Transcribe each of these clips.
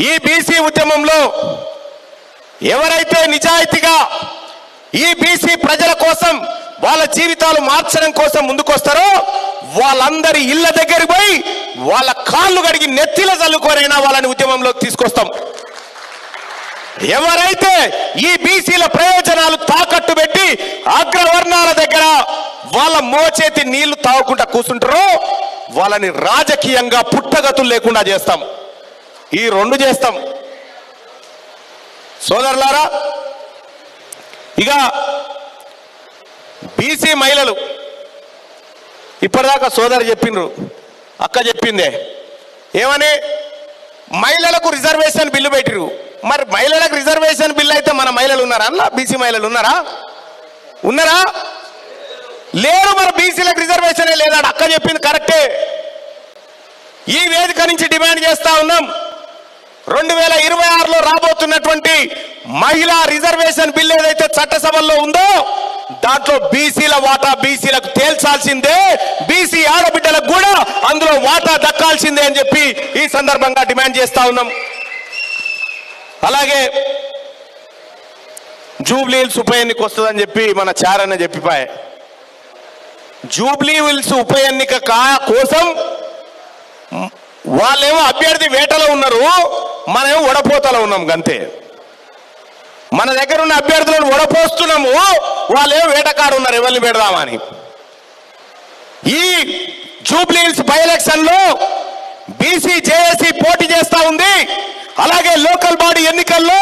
ఈ బీసీ ఉద్యమంలో ఎవరైతే నిజాయితీగా ఈ బీసీ ప్రజల కోసం వాళ్ళ జీవితాలు మార్చడం కోసం ముందుకొస్తారో వాళ్ళందరి ఇళ్ల దగ్గరికి పోయి వాళ్ళ కాళ్ళు కడిగి నెత్తిల చల్లుకోరైనా వాళ్ళని ఉద్యమంలోకి తీసుకొస్తాం. ఎవరైతే ఈ బీసీల ప్రయోజనాలు తాకట్టు పెట్టి అగ్రవర్ణాల దగ్గర వాళ్ళ మోచేతి నీళ్లు తాగుకుంటా కూర్చుంటారో వాళ్ళని రాజకీయంగా పుట్టగతులు లేకుండా చేస్తాం. ఈ రెండు చేస్తాం. సోదరులారా, ఇక బీసీ మహిళలు ఇప్పటిదాకా సోదరు చెప్పిండ్రు, అక్క చెప్పిందే ఏమని, మహిళలకు రిజర్వేషన్ బిల్లు పెట్టిరు. మరి మహిళలకు రిజర్వేషన్ బిల్లు అయితే మన మహిళలు ఉన్నారా అన్న? బీసీ మహిళలు ఉన్నారా? లేరు. మరి బీసీలకు రిజర్వేషన్ లేదా? అక్క చెప్పింది కరెక్టే. ఈ వేదిక నుంచి డిమాండ్ చేస్తా ఉన్నాం, 2026లో రాబోతున్నటువంటి మహిళా రిజర్వేషన్ బిల్ ఏదైతే చట్టసభల్లో ఉందో దాంట్లో బీసీల వాటా బీసీలకు తేల్చాల్సిందే, బీసీ ఆడబిడ్డలకు కూడా అందులో వాటా దక్కాల్సిందే అని చెప్పి ఈ సందర్భంగా డిమాండ్ చేస్తా ఉన్నాం. అలాగే జూబ్లీ హిల్స్ ఉప ఎన్నిక వస్తుందని చెప్పి మన చారన్న చెప్పిపాయే. జూబ్లీ హిల్స్ ఉప ఎన్నిక కోసం వాళ్ళేమో అభ్యర్థి వేటలో ఉన్నారు, మనమేమో వడపోతలో ఉన్నాం. గంతే. మన దగ్గర ఉన్న అభ్యర్థులను వడపోస్తున్నాము, వాళ్ళేమో వేటకాడు ఉన్నారు ఎవరిని పెడదామని. ఈ జూబ్లీ హిల్స్ బై ఎలక్షన్ లో బీసీ జేఏసీ పోటీ చేస్తా ఉంది. అలాగే లోకల్ బాడీ ఎన్నికల్లో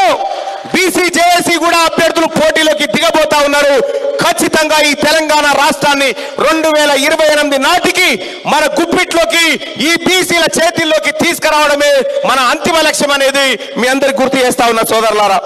బీసీ జేఏసీ కూడా అభ్యర్థులు పోటీలోకి దిగబోతా ఉన్నారు. ఖచ్చితంగా ఈ తెలంగాణ రాష్ట్రాన్ని 2028 నాటికి మన గుప్పిట్లోకి ఈ బీసీల చేతిల్లోకి తీసుకురావడమే మన అంతిమ లక్ష్యం అనేది మీ అందరికి గుర్తు చేస్తా ఉన్నా సోదరులారా.